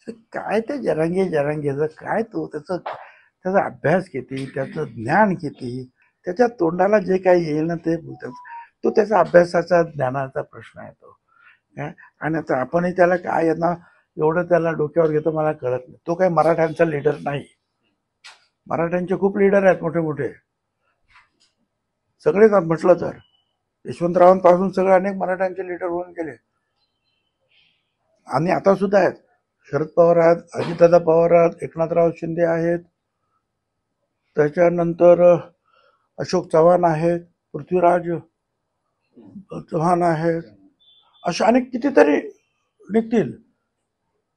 काय ते जरांगे जरांगेचं काय तो त्याचा अभ्यास किती, त्याचं ज्ञान किती, त्याच्या तोंडाला जे काही येईल ना ते बोलतात. तो त्याचा अभ्यासाचा ज्ञानाचा प्रश्न आहे तो. आणि आता आपणही त्याला काय आहे ना एवढं त्याला डोक्यावर घेतो मला कळत नाही. तो काही मराठ्यांचा लीडर नाही. मराठ्यांचे खूप लीडर आहेत मोठे मोठे सगळेच म्हटलं तर. यशवंतरावांपासून सगळे अनेक मराठ्यांचे लीडर होऊन गेले आणि आता सुद्धा आहेत. शरद पवार आहेत, अजितदादा पवार आहेत, एकनाथराव शिंदे आहेत, त्याच्यानंतर अशोक चव्हाण आहेत, पृथ्वीराज चव्हाण आहेत, अशा अनेक कितीतरी निघतील.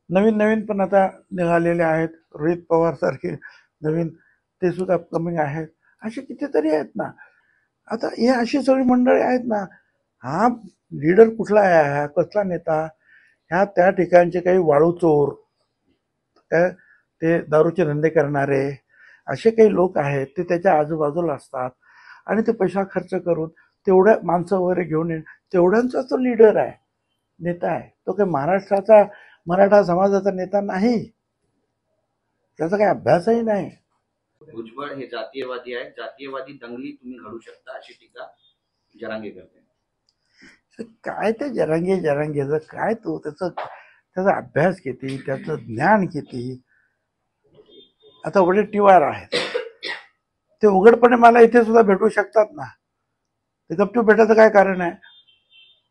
नवीन नवीन पण आता निघालेले आहेत. रोहित पवार सारखे नवीन ते सुद्धा कमिंग आहेत. असे कितीतरी आहेत ना. आता हे अशी सगळी मंडळी आहेत ना. हा लीडर कुठला आहे, हा कसला नेता, ह्या त्या ठिकाणचे काही वाळू चोर, ते दारूचे धंदे करणारे असे काही लोक आहेत. ते त्याच्या आजूबाजूला असतात आणि ते पैसा खर्च करून तेवढ्या माणसं वगैरे घेऊन येईल, तेवढ्यांचा तो लीडर आहे, नेता आहे. तो काही महाराष्ट्राचा मराठा समाजाचा नेता नाही. त्याचा काही अभ्यासही नाही. भुजबळ हे जातीयवादी आहेत, जातीयवादी दंगली तुम्ही घडू शकता अशी टीका जरांगे करते. काय ते जरांगे जरांगेचं काय तो त्याचा अभ्यास किती, त्याचं ज्ञान किती. आता वडेट्टीवार आहेत, ते उघडपणे मला इथे सुद्धा भेटू शकतात ना. ते गपचूप भेटायचं काय कारण आहे.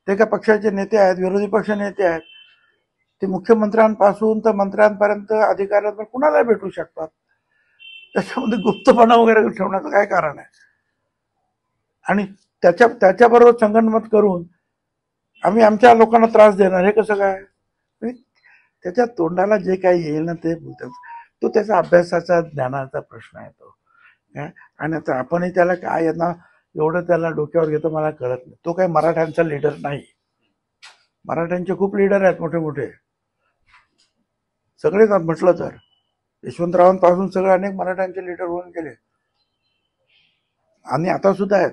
ते एका पक्षाचे नेते आहेत, विरोधी पक्ष नेते आहेत. ते मुख्यमंत्र्यांपासून तर मंत्र्यांपर्यंत अधिकाऱ्यांपर्यंत कुणाला भेटू शकतात. त्याच्यामध्ये गुप्तपणा वगैरे ठेवण्याचं काय कारण आहे. आणि त्याच्याबरोबर संगनमत करून आम्ही आमच्या लोकांना त्रास देणार, हे कसं काय. त्याच्या तोंडाला जे काही येईल ना ते बोलतात. तो त्याचा अभ्यासाचा ज्ञानाचा प्रश्न आहे तो. आणि आता आपणही त्याला काय आहे ना एवढं त्याला डोक्यावर घेतो मला कळत नाही. तो काही मराठ्यांचा लीडर नाही. मराठ्यांचे खूप लीडर आहेत मोठे मोठे सगळेच म्हटलं तर. यशवंतरावांपासून सगळे अनेक मराठ्यांचे लीडर होऊन गेले आणि आता सुद्धा आहेत.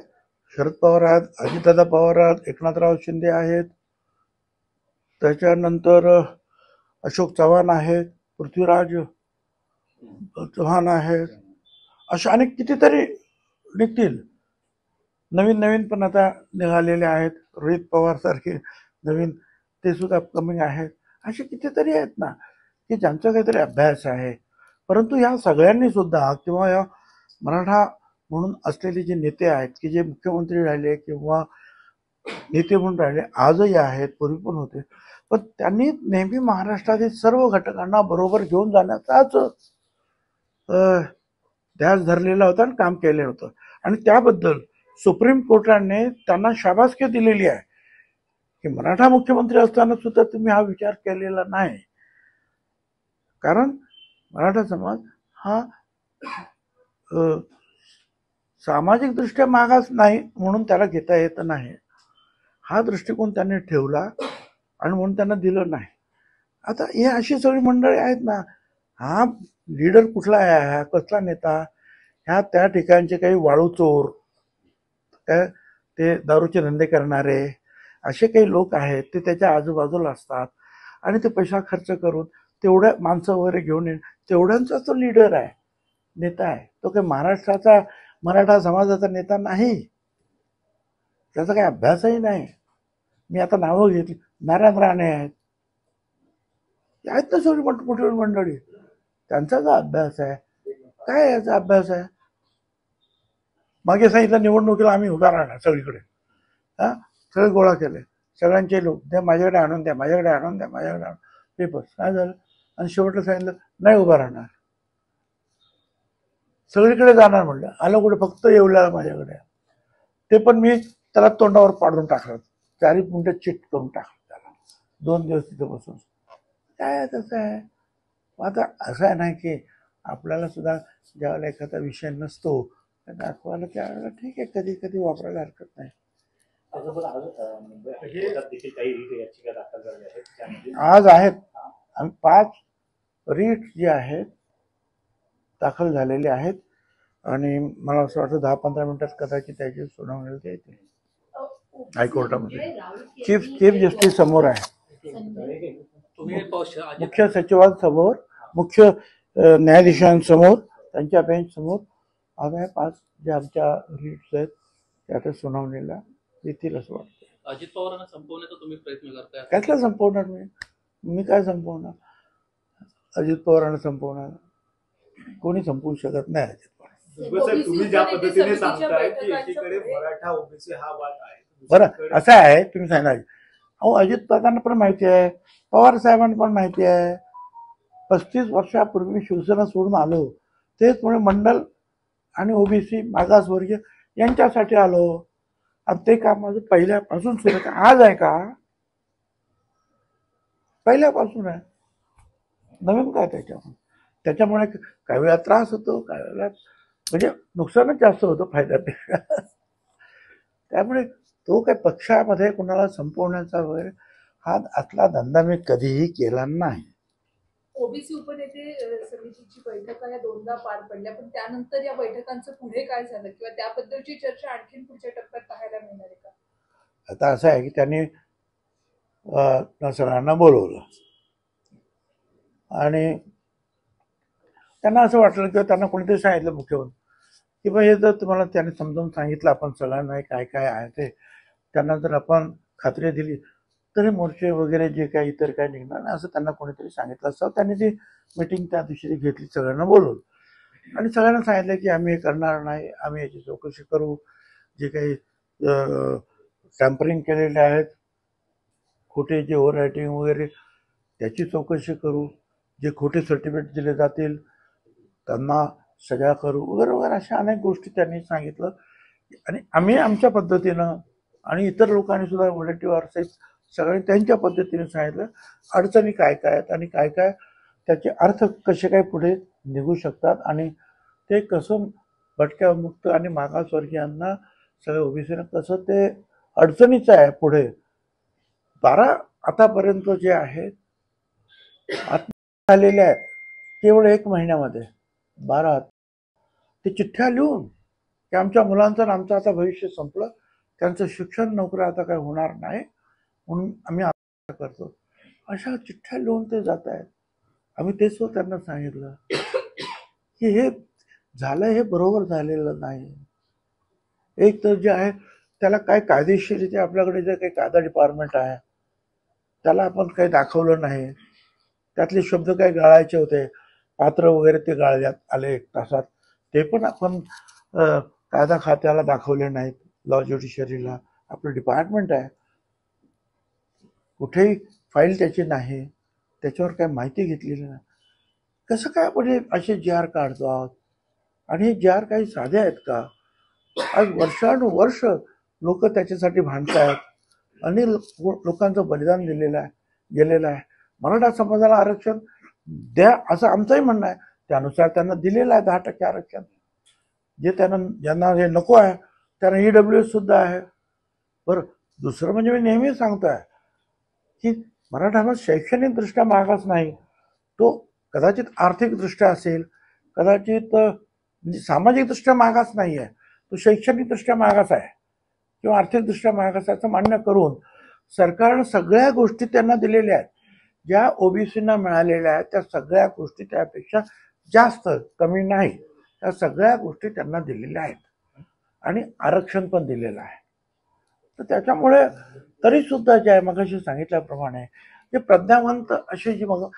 शरद पवार आहेत, अजितदादा पवार आहेत, एकनाथराव शिंदे आहेत, त्याच्यानंतर अशोक चव्हाण आहेत, पृथ्वीराज चव्हाण आहेत, अशा अनेक कितीतरी निघतील. नवीन नवीन पण आता निघालेले आहेत. रोहित पवार सारखे नवीन ते सुद्धा कमिंग आहेत. असे कितीतरी आहेत ना की ज्यांचा काहीतरी अभ्यास आहे. परंतु या सगळ्यांनी सुद्धा किंवा या मराठा म्हणून असलेले जे नेते आहेत की जे मुख्यमंत्री राहिले किंवा नेते म्हणून राहिले आजही आहेत, पूर्वी पण होते, पण त्यांनी नेहमी महाराष्ट्रातील सर्व घटकांना बरोबर घेऊन जाण्याचाच ध्यास धरलेला होता आणि काम केलेलं होतं. आणि त्याबद्दल सुप्रीम कोर्टाने त्यांना शाबासकी दिलेली आहे की मराठा मुख्यमंत्री असताना सुद्धा तुम्ही हा विचार केलेला नाही. कारण मराठा समाज हा सामाजिक दृष्ट्या मागास नाही म्हणून त्याला घेता येत नाही, हा दृष्टिकोन त्यांनी ठेवला आणि म्हणून त्यांना दिलं नाही. आता हे अशी सगळी मंडळी आहेत ना. हा लीडर कुठला आहे, हा कसला नेता, ह्या त्या ठिकाणचे काही वाळू चोर, ते दारूचे धंदे करणारे असे काही लोक आहेत. ते त्याच्या आजूबाजूला असतात आणि ते पैसा खर्च करून तेवढ्या माणसं वगैरे घेऊन येईल, तेवढ्यांचा तो लीडर आहे, नेता आहे. तो काही महाराष्ट्राचा मराठा समाजाचा नेता नाही. त्याचा काही अभ्यासही नाही. मी आता नावं घेतली. नारायण राणे आहेत ना सगळी मोठी मंडळी. त्यांचा जो अभ्यास आहे, काय याचा अभ्यास आहे. मागे सांगितलं निवडणुकीला आम्ही उभा राहणार सगळीकडे. सगळे गोळा केले, सगळ्यांचे लोक द्या माझ्याकडे आणून द्या, माझ्याकडे आणून द्या, माझ्याकडे आणून पेपर्स. काय झालं. आणि शेवटला सांगितलं नाही उभा राहणार, सगळीकडे जाणार म्हणलं. आलं कुठे, फक्त येवल्याला माझ्याकडे. ते पण मी त्याला तोंडावर पाडून टाकलं, 4 मिनिटं चिट करून टाकलं त्याला. 2 दिवस तिथे बसून. काय तसं आहे. आता असं आहे ना की आपल्याला सुद्धा ज्यावेळेला एखादा विषय नसतो दाखवायला त्यावेळेला ठीक आहे, कधी कधी वापरायला हरकत नाही. आज आहेत आम्ही 5 रीट जे आहेत दाखल झालेले आहेत आणि मला असं वाटतं 10-15 मिनिटात कदाचित त्याची सुनावणी येते हायकोर्टामध्ये. चीफ जस्टिस समोर आहे. तुम्ही अजित मुख्य सचिवांसमोर, मुख्य न्यायाधीशांसमोर, त्यांच्या बेंच समोर आम्ही 5 जे आमच्या रीट्स आहेत त्या आता सुनावणीला येतील असं वाटतं. अजित पवारांना संपवण्याचा तुम्ही प्रयत्न करताय. त्यातला संपवणार मी काय संपवणार? अजित पवारांना संपवणार? कोणी संपवू शकत नाही अजित पवार. भुजबळ साहेब, तुम्ही ज्या पद्धतीने सांगताय की एकीकडे मराठा ओबीसी हा वाद आहे, बरं असं आहे, तुम्ही सांगा. अहो अजित पवारांना पण माहिती आहे, पवार साहेबांना पण माहिती आहे, 35 वर्षापूर्वी शिवसेना सोडून आलो तेच मुळे मंडल आणि ओबीसी मागासवर्गीय यांच्यासाठी आलो. आणि ते काम माझं पहिल्यापासून सुरू आहे. आज आहे का? पहिल्यापासून आहे. नवीन काय त्याच्यामुळे काही वेळा त्रास होतो, काही वेळेला म्हणजे नुकसानच जास्त होतं फायद्यापेक्षा. त्यामुळे तो काय पक्षामध्ये कुणाला संपवण्याचा वगैरे हा आतला धंदा मी कधीही केला नाही. ओबीसी उपनेते समितीची बैठका या 2दा पार पडल्या, पण त्यानंतर या बैठकांचं पुढे काय झालं किंवा त्याबद्दलची चर्चा आणखीन पुढच्या टप्प्यात पाहायला मिळणार आहे का? आता असं आहे की त्यांनी सगळ्यांना बोलवलं आणि त्यांना असं वाटलं किंवा त्यांना कोणीतरी सांगितलं मुख्यमंत्री की बा हे जर तुम्हाला त्याने समजावून सांगितलं आपण सगळ्यांना काय काय आहे ते, त्यांना जर आपण खात्री दिली तर हे मोर्चे वगैरे जे काही इतर काय निघणार नाही असं त्यांना कोणीतरी सांगितलं असतं. त्यांनी ती मीटिंग त्या दिवशी घेतली, सगळ्यांना बोलवलं आणि सगळ्यांना सांगितलं की आम्ही हे करणार नाही, आम्ही याची चौकशी करू, जे काही टॅम्परिंग केलेले आहेत, खोटे जे ओव्हर रायटिंग वगैरे त्याची चौकशी करू, जे खोटे सर्टिफिकेट दिले जातील त्यांना सगळ्या करू वगैरे वगैरे अशा अनेक गोष्टी त्यांनी सांगितलं. आणि आम्ही आमच्या पद्धतीनं आणि इतर लोकांनी सुद्धा वॉलंटिअर सगळ्यांनी त्यांच्या पद्धतीने सांगितलं अडचणी काय काय आहेत आणि काय काय त्याचे अर्थ कसे काय पुढे निघू शकतात आणि ते कसं भटक्यामुक्त आणि मागासवर्गीयांना सगळ्या ओबीसीनं कसं ते अडचणीचं आहे पुढे. 12 आतापर्यंत जे आहेत आत्महत्या झालेल्या आहेत केवळ 1 महिन्यामध्ये 12 ते चिठ्ठ्या लिहून की आमच्या मुलांचं आणि आमचं आता भविष्य संपलं, त्यांचं शिक्षण नोकरी आता काय होणार नाही म्हणून आम्ही आत्महत्या करतो, अशा चिठ्ठ्या लिहून ते जात आहेत. आम्ही तेच त्यांना सांगितलं की हे झालं हे बरोबर झालेलं नाही. एक तर जे आहे त्याला काय कायदेशीरित्या आपल्याकडे जे काही कायदा डिपार्टमेंट आहे त्याला आपण काही दाखवलं नाही, त्यातले शब्द काही गाळायचे होते, पात्र वगैरे ते गाळण्यात आले 1 तासात, ते पण आपण कायदा खात्याला दाखवले नाहीत, लॉ ज्युडिशरीला. आपलं डिपार्टमेंट आहे, कुठेही फाईल त्याची नाही, त्याच्यावर काही माहिती घेतलेली नाही. कसं काय आपण असे JR काढतो आहोत आणि हे JR काही साधे आहेत का? आज वर्षानुवर्ष लोक त्याच्यासाठी भांडत आहेत, अनेक लोकांचं बलिदान गेलेलं आहे. मराठा समाजाला आरक्षण द्या असं आमचंही म्हणणं आहे, त्यानुसार त्यांना दिलेलं आहे 10% आरक्षण. जे ज्यांना हे नको आहे त्यांना EWS सुद्धा आहे. बरं, दुसरं म्हणजे मी नेहमी सांगतोय की मराठा हा शैक्षणिकदृष्ट्या मागास नाही, तो कदाचित आर्थिकदृष्ट्या असेल, कदाचित सामाजिकदृष्ट्या मागास नाही आहे, तो शैक्षणिकदृष्ट्या मागास आहे किंवा आर्थिकदृष्ट्या मागास आहे असं मान्य करून सरकारनं सगळ्या गोष्टी त्यांना दिलेल्या आहेत. ज्या ओबीसीना मिळालेल्या आहेत त्या सगळ्या गोष्टी त्यापेक्षा जास्त, कमी नाही, त्या सगळ्या गोष्टी त्यांना दिलेल्या आहेत आणि आरक्षण पण दिलेलं आहे. तर त्याच्यामुळे तरी सुद्धा जे आहे मगाशी सांगितल्याप्रमाणे जे प्रज्ञावंत असे जी मग